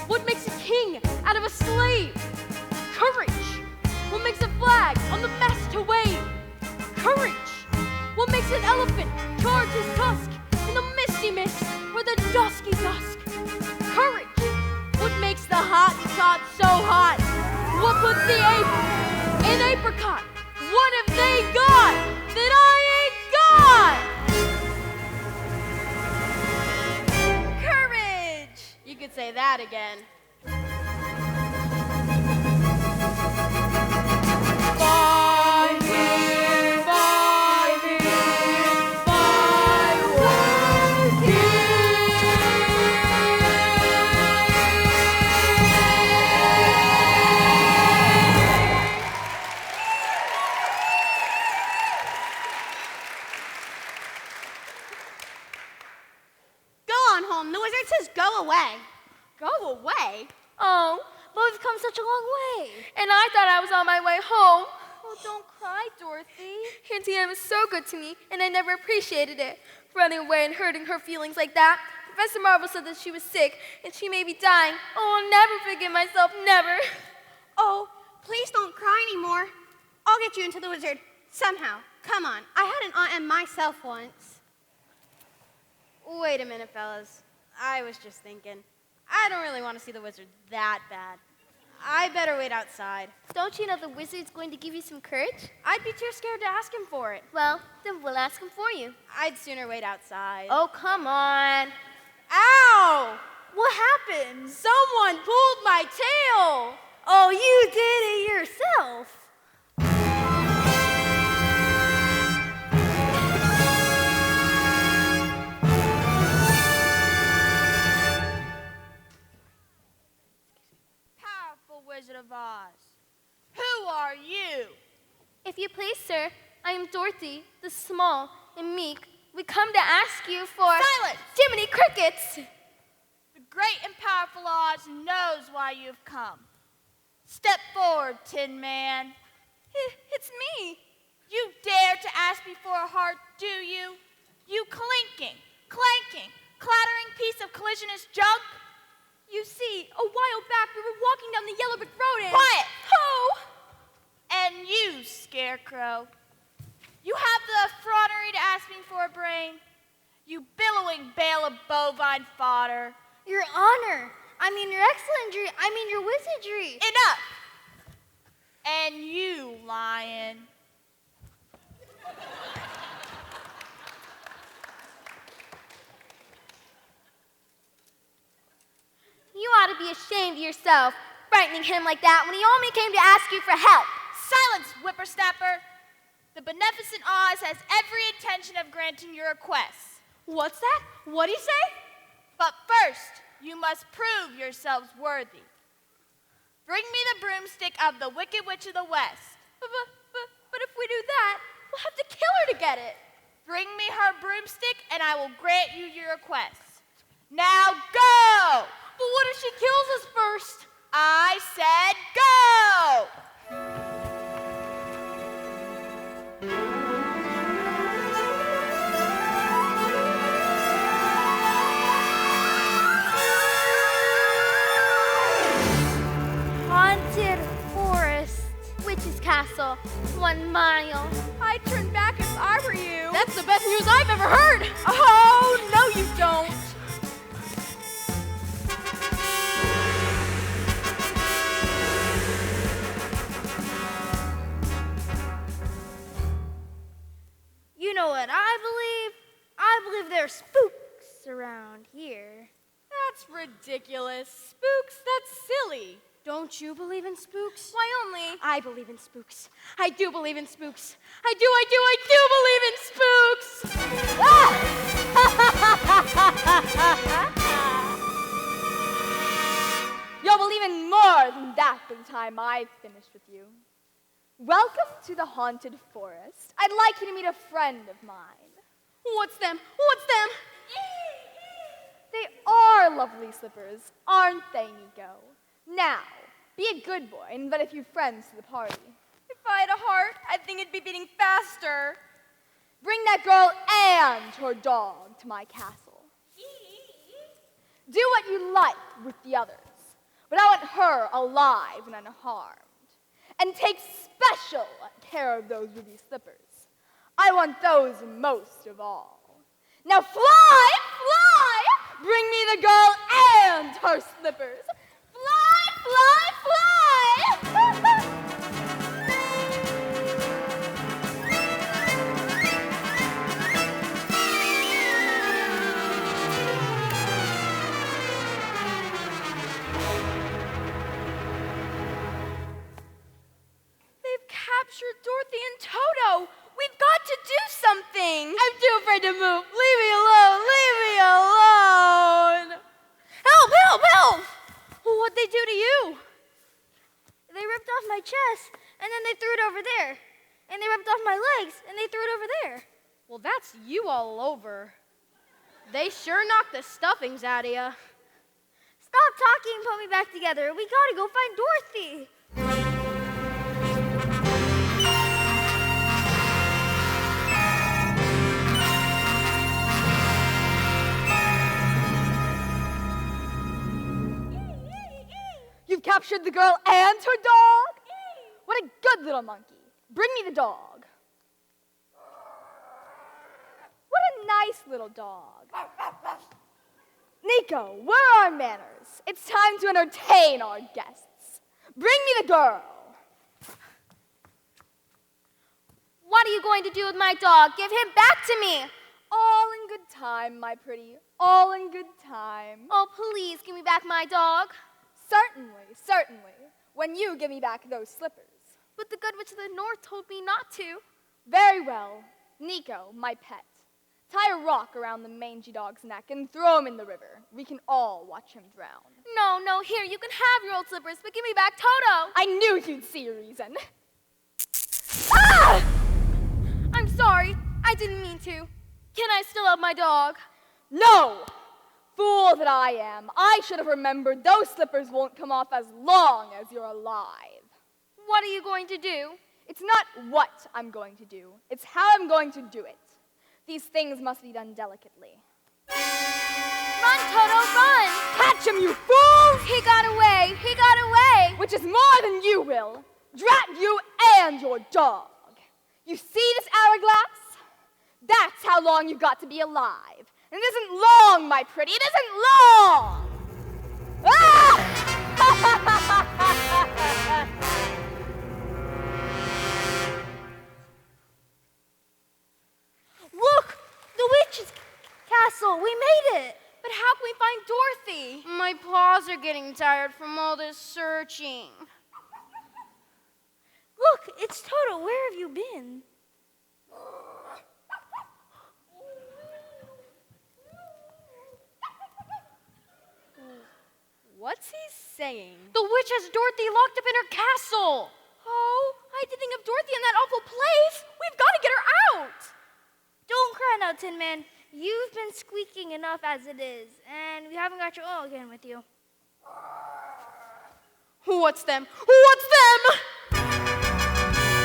What makes a king out of a slave? Courage. What makes a flag on the mast to wave? Courage. What makes an elephant charge his tusk in the misty mist or the dusky dusk? Courage. What makes the Hottentot so hot? What puts the ape in apricot? What have they got that I ain't got? Courage! You could say that again. Five years Go away. Go away? Oh, but we've come such a long way. And I thought I was on my way home. Oh, don't cry, Dorothy. Auntie Anne was so good to me, and I never appreciated it. Running away and hurting her feelings like that. Professor Marvel said that she was sick, and she may be dying. Oh, I'll never forgive myself, never. Oh, please don't cry anymore. I'll get you into the wizard. Somehow. Come on. I had an Aunt Em myself once. Wait a minute, fellas. I was just thinking. I don't really want to see the wizard that bad. I better wait outside. Don't you know the wizard's going to give you some courage? I'd be too scared to ask him for it. Well, then we'll ask him for you. I'd sooner wait outside. Oh, come on. Ow! What happened? Someone pulled my tail! Oh, you did it yourself. Powerful Wizard of Oz, who are you? If you please, sir, I am Dorothy, the small and meek. We come to ask you for... Silence! Jiminy Crickets! The great and powerful Oz knows why you've come. Step forward, Tin Man. It's me. You dare to ask me for a heart, do you? You clinking, clanking, clattering piece of collisionist junk? You see, a while back we were walking down the yellow brick road and... Quiet! Oh! And you, Scarecrow, you have the effrontery to ask me for a brain? You billowing bale of bovine fodder. Your honor. Your excellency. Your wizardry. Enough! And you, lion. You ought to be ashamed of yourself, frightening him like that when he only came to ask you for help. Silence, whippersnapper! The beneficent Oz has every intention of granting your requests. What's that? What'd he say? But first, you must prove yourselves worthy. Bring me the broomstick of the Wicked Witch of the West. But if we do that, we'll have to kill her to get it. Bring me her broomstick, and I will grant you your request. Now go! But what if she kills us first? I said go! Haunted forest, witch's castle, 1 mile. I'd turn back if I were you. That's the best news I've ever heard! Oh, no you don't. You know what I believe? I believe there's spooks around here. That's ridiculous. Spooks, that's silly. Don't you believe in spooks? Why only? I believe in spooks. I do believe in spooks. I do believe in spooks! You'll believe in more than that by the time I've finished with you. Welcome to the haunted forest. I'd like you to meet a friend of mine. What's them? What's them? They are lovely slippers, aren't they, Nico? Now, be a good boy and invite a few friends to the party. If I had a heart, I think it'd be beating faster. Bring that girl and her dog to my castle. Do what you like with the others, but I want her alive and unharmed. And take special care of those ruby slippers. I want those most of all. Now fly, fly! Bring me the girl and her slippers. Fly, fly, fly! They've captured Dorothy and Toto. We've got to do something. I'm too afraid to move. Leave me alone. Leave me alone. Help, help, help! What'd they do to you? They ripped off my chest, and then they threw it over there. And they ripped off my legs, and they threw it over there. Well, that's you all over. They sure knocked the stuffings out of you. Stop talking and put me back together. We gotta go find Dorothy. You've captured the girl and her dog? What a good little monkey. Bring me the dog. What a nice little dog. Nico, where are our manners? It's time to entertain our guests. Bring me the girl. What are you going to do with my dog? Give him back to me. All in good time, my pretty. All in good time. Oh, please give me back my dog. Certainly, certainly. When you give me back those slippers. But the good witch of the north told me not to. Very well. Nico, my pet. Tie a rock around the mangy dog's neck and throw him in the river. We can all watch him drown. No, here, you can have your old slippers, but give me back Toto. I knew you'd see a reason. Ah! I'm sorry. I didn't mean to. Can I still have my dog? No! Fool that I am. I should have remembered those slippers won't come off as long as you're alive. What are you going to do? It's not what I'm going to do. It's how I'm going to do it. These things must be done delicately. Run, Toto, run! Catch him, you fools! He got away! He got away! Which is more than you will. Drat you and your dog. You see this hourglass? That's how long you've got to be alive. And it isn't long, my pretty. It isn't long! Ah! Look! The witch's castle! We made it! But how can we find Dorothy? My paws are getting tired from all this searching. Look, it's Toto. Where have you been? What's he saying? The witch has Dorothy locked up in her castle. Oh, I did think of Dorothy in that awful place. We've got to get her out. Don't cry now, Tin Man. You've been squeaking enough as it is, and we haven't got your oil again with you. What's them? What's them?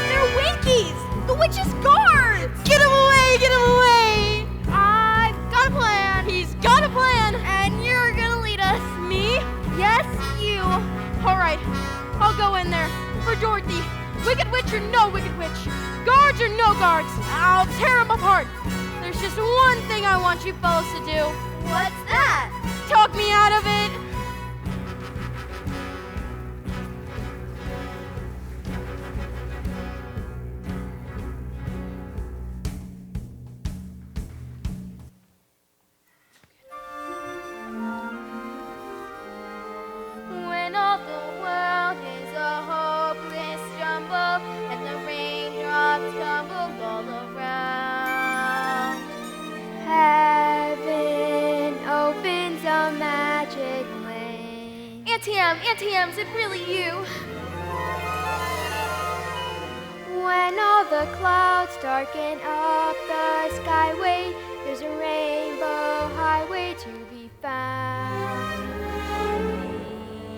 They're Winkies, the witch's guards. Get him away! Get him away! I've got a plan, He's got a plan. and you're gonna lead us. Me? Yes, you. All right, I'll go in there for Dorothy. Wicked witch or no wicked witch, guards or no guards, I'll tear them apart. There's just one thing I want you fellas to do. What's that? Talk me out of it. When all the world is a hopeless jumble and the raindrops tumble all around. Heaven opens a magic lane. Auntie Em, is it really you? When all the clouds darken up the skyway, there's a rainbow highway to be found.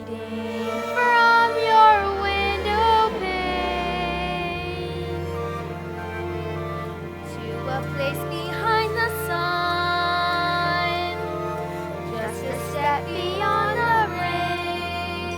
Leading from your window pane To a place behind the sun, just a step beyond the rain.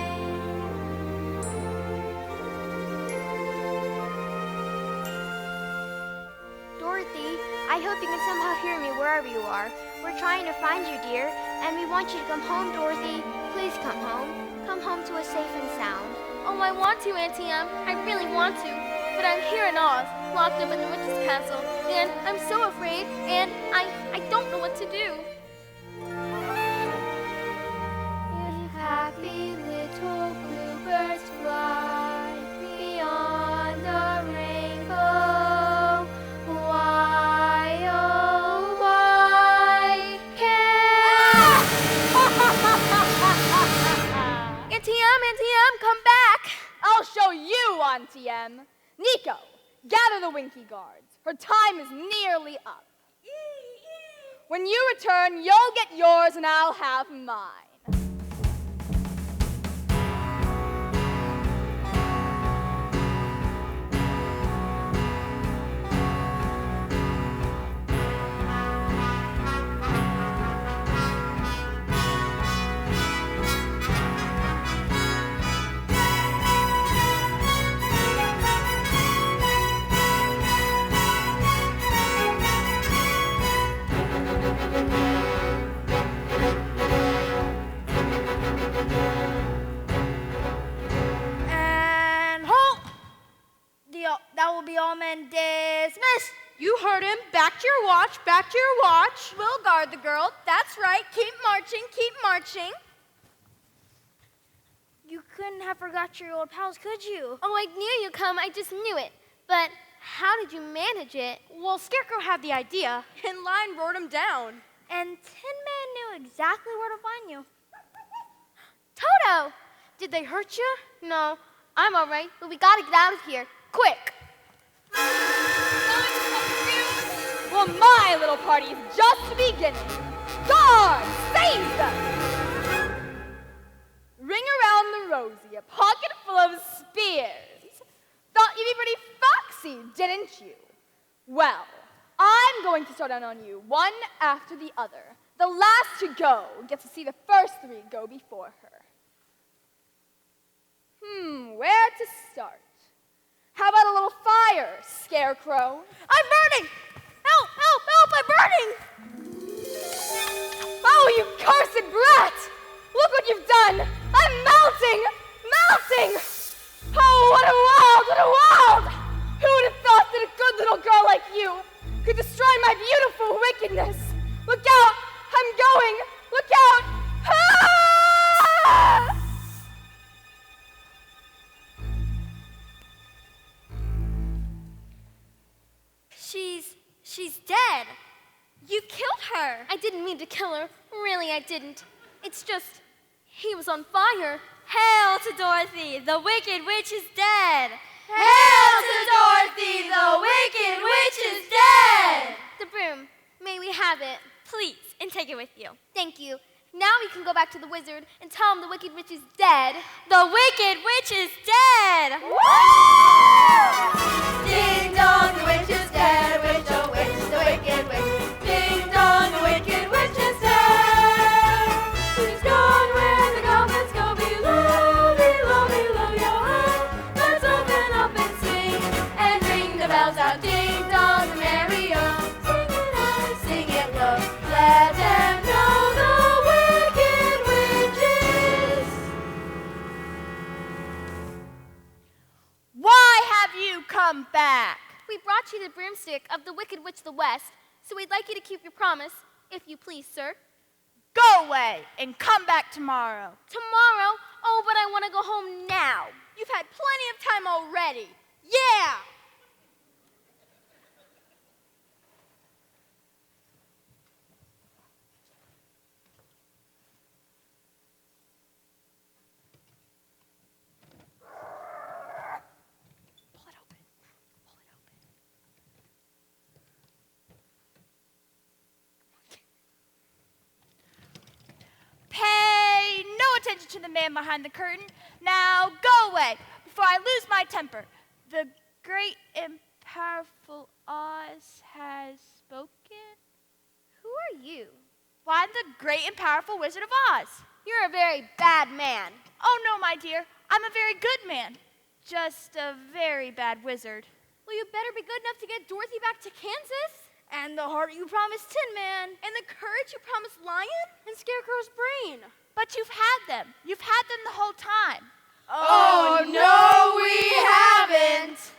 Dorothy, I hope you can somehow hear me wherever you are. We're trying to find you, dear, and we want you to come home, Dorothy. Please come home. Come home to us safe and sound. Oh, I want to, Auntie Em. I really want to. But I'm here in Oz, locked up in the witch's castle, and I'm so afraid, and I don't know what to do. If happy little bluebirds fly beyond the rainbow, why, oh, why can't... Auntie Em, come back! I'll show you, Auntie Em. Nico, gather the Winky guards. Her time is nearly up. When you return, you'll get yours and I'll have mine. Now will be all men dismissed. You heard him. Back to your watch, back to your watch. We'll guard the girl. That's right. Keep marching, keep marching. You couldn't have forgot your old pals, could you? Oh, I knew you'd come. I just knew it. But how did you manage it? Well, Scarecrow had the idea, and Lion wrote him down. And Tin Man knew exactly where to find you. Toto! Did they hurt you? No, I'm all right, but we gotta get out of here. Quick! Well, my little party is just beginning. Guard, seize them! Ring around the rosy, a pocket full of spears. Thought you'd be pretty foxy, didn't you? Well, I'm going to start out on you, one after the other. The last to go gets to see the first three go before her. Where to start? How about a little fire, Scarecrow? I'm burning! Help, help, help, I'm burning! Oh, you cursed brat! Look what you've done! I'm melting! Melting! Oh, what a world! What a world! Who would have thought that a good little girl like you could destroy my beautiful wickedness? Look out! I'm going! Look out! Ah! She's dead. You killed her. I didn't mean to kill her. Really, I didn't. It's just, he was on fire. Hail to Dorothy, the Wicked Witch is dead! Hail to Dorothy, the Wicked Witch is dead! The broom. May we have it? Please, and take it with you. Thank you. Now we can go back to the wizard and tell him the Wicked Witch is dead. The Wicked Witch is dead! Ding dong, the witch is dead. Witch, oh witch, the wicked witch. Ding dong, the wicked witch is dead. She's gone where the goblins go below, below, below, yo ho. Let's open up and sing and ring the bells out. Ding dong, the merry-o. Sing it high, sing it low. Let them know the wicked witch is. Why have you come back? We brought you the broomstick of the Wicked Witch of the West, so we'd like you to keep your promise, if you please, sir. Go away and come back tomorrow. Tomorrow? Oh, but I want to go home now. You've had plenty of time already. Yeah! Pay no attention to the man behind the curtain. Now go away before I lose my temper. The great and powerful Oz has spoken. Who are you? Why, I'm the great and powerful Wizard of Oz. You're a very bad man. Oh no, my dear, I'm a very good man. Just a very bad wizard. Well, you better be good enough to get Dorothy back to Kansas. And the heart you promised Tin Man. And the courage you promised Lion and Scarecrow's brain. But you've had them. You've had them the whole time. Oh, no, we haven't.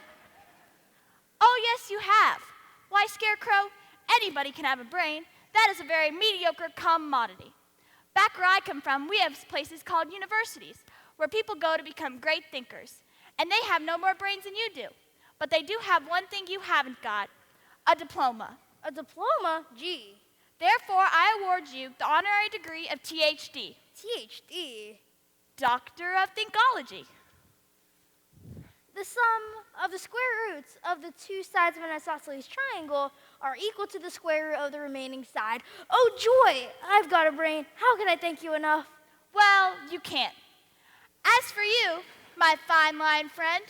Oh, yes, you have. Why, Scarecrow, anybody can have a brain. That is a very mediocre commodity. Back where I come from, we have places called universities, where people go to become great thinkers. And they have no more brains than you do. But they do have one thing you haven't got, a diploma. A diploma? Gee. Therefore, I award you the honorary degree of THD, THD. Doctor of Thinkology. The sum of the square roots of the two sides of an isosceles triangle are equal to the square root of the remaining side. Oh, joy! I've got a brain. How can I thank you enough? Well, you can't. As for you, my fine lion friend,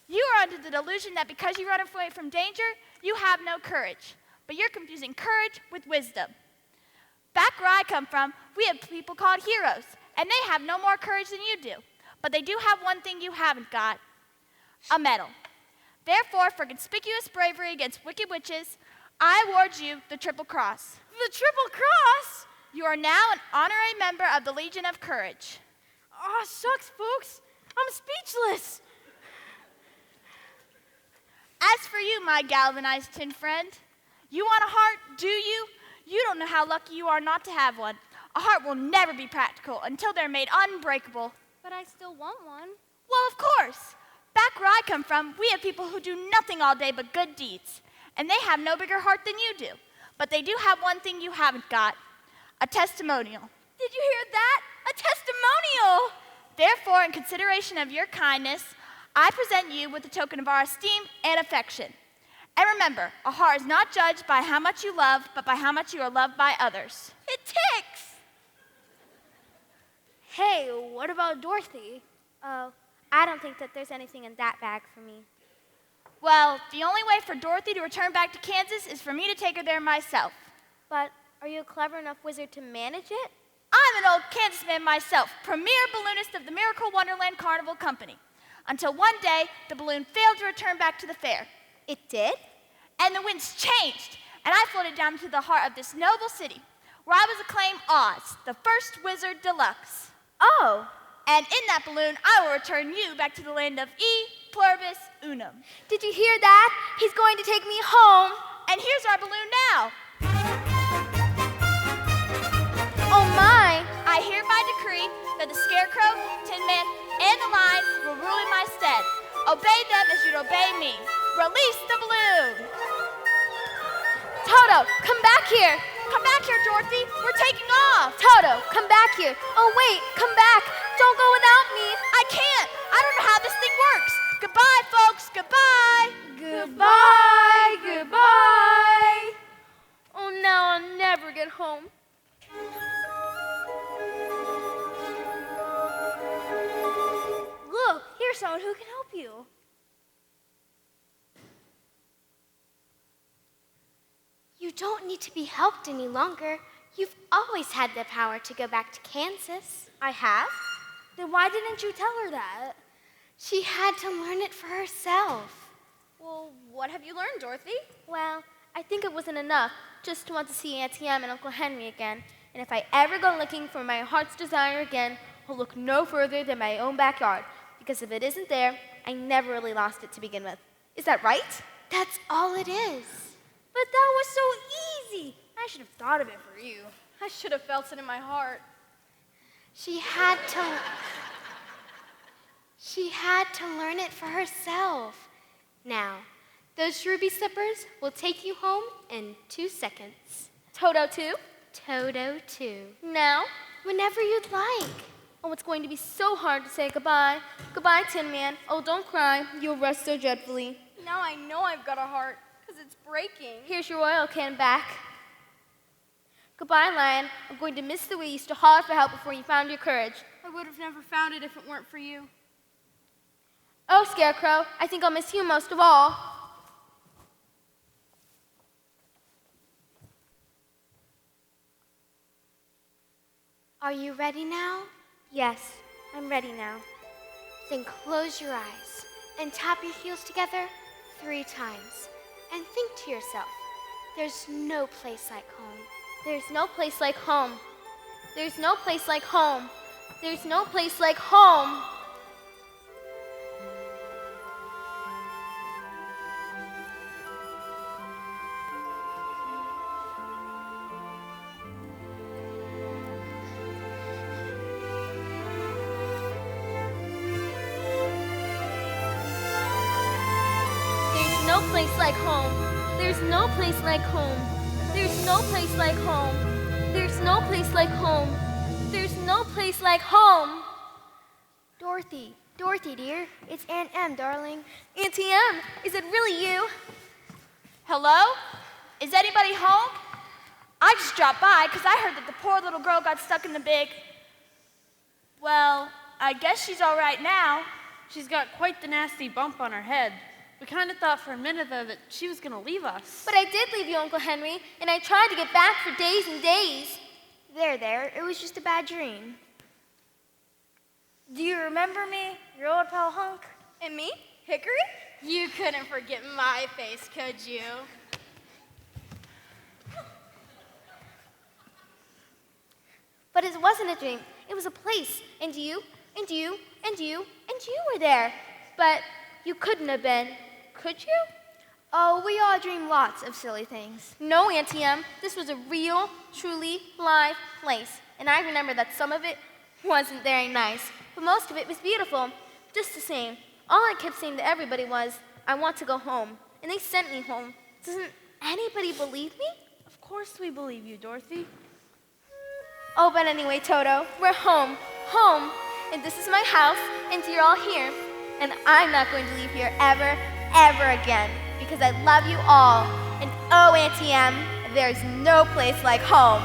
you are under the delusion that because you run away from danger, you have no courage. But you're confusing courage with wisdom. Back where I come from, we have people called heroes, and they have no more courage than you do. But they do have one thing you haven't got, a medal. Therefore, for conspicuous bravery against wicked witches, I award you the Triple Cross. The Triple Cross? You are now an honorary member of the Legion of Courage. Oh, shucks, folks. I'm speechless. for you, my galvanized tin friend. You want a heart, do you? You don't know how lucky you are not to have one. A heart will never be practical until they're made unbreakable. But I still want one. Well, of course. Back where I come from, we have people who do nothing all day but good deeds. And they have no bigger heart than you do. But they do have one thing you haven't got, a testimonial. Did you hear that? A testimonial! Therefore, in consideration of your kindness, I present you with a token of our esteem and affection. And remember, a heart is not judged by how much you love, but by how much you are loved by others. It ticks! Hey, what about Dorothy? Oh, I don't think that there's anything in that bag for me. Well, the only way for Dorothy to return back to Kansas is for me to take her there myself. But are you a clever enough wizard to manage it? I'm an old Kansas man myself, premier balloonist of the Miracle Wonderland Carnival Company. Until one day, the balloon failed to return back to the fair. It did? And the winds changed, and I floated down to the heart of this noble city, where I was acclaimed Oz, the first wizard deluxe. Oh. And in that balloon, I will return you back to the land of E pluribus unum. Did you hear that? He's going to take me home. And here's our balloon now. Oh my! I hereby decree that the Scarecrow, Tin Man, and the Lion will rule in my stead. Obey them as you'd obey me. Release the balloon. Toto, come back here. Come back here, Dorothy. We're taking off. Toto, come back here. Oh wait, come back. Don't go without me. I can't. I don't know how this thing works. Goodbye, folks. Goodbye. Goodbye. Goodbye. Oh, now I'll never get home. Look, here's someone who can help you. You don't need to be helped any longer. You've always had the power to go back to Kansas. I have? Then why didn't you tell her that? She had to learn it for herself. Well, what have you learned, Dorothy? Well, I think it wasn't enough just to want to see Auntie Em and Uncle Henry again. And if I ever go looking for my heart's desire again, I'll look no further than my own backyard. Because if it isn't there, I never really lost it to begin with. Is that right? That's all it is. But that was so easy. I should have thought of it for you. I should have felt it in my heart. She had to learn it for herself. Now, those ruby slippers will take you home in 2 seconds. Toto too? Toto too. Now? Whenever you'd like. Oh, it's going to be so hard to say goodbye. Goodbye, Tin Man. Oh, don't cry. You'll rust so dreadfully. Now I know I've got a heart, because it's breaking. Here's your oil can back. Goodbye, Lion. I'm going to miss the way you used to holler for help before you found your courage. I would have never found it if it weren't for you. Oh, Scarecrow, I think I'll miss you most of all. Are you ready now? Yes, I'm ready now. Then close your eyes and tap your heels together 3 times. And think to yourself, there's no place like home. There's no place like home. There's no place like home. There's no place like home. There's no place like home. There's no place like home. There's no place like home. There's no place like home. There's no place like home. Dorothy, dear, it's Aunt Em, darling. Auntie Em, is it really you? Hello? Is anybody home? I just dropped by because I heard that the poor little girl got stuck in the big... Well, I guess she's all right now. She's got quite the nasty bump on her head. We kind of thought for a minute, though, that she was going to leave us. But I did leave you, Uncle Henry, and I tried to get back for days and days. There, it was just a bad dream. Do you remember me, your old pal Hunk? And me? Hickory? You couldn't forget my face, could you? But it wasn't a dream. It was a place. And you, and you, and you, and you were there. But you couldn't have been, could you? Oh, we all dream lots of silly things. No, Auntie Em, this was a real, truly live place. And I remember that some of it wasn't very nice, but most of it was beautiful. Just the same, all I kept saying to everybody was, I want to go home. And they sent me home. Doesn't anybody believe me? Of course we believe you, Dorothy. Oh, but anyway, Toto, we're home. Home. And this is my house, and you're all here. And I'm not going to leave here ever, ever again, because I love you all. And oh, Auntie Em, there's no place like home.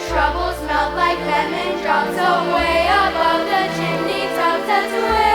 Troubles melt like lemon drops away above the chimney tops. That's where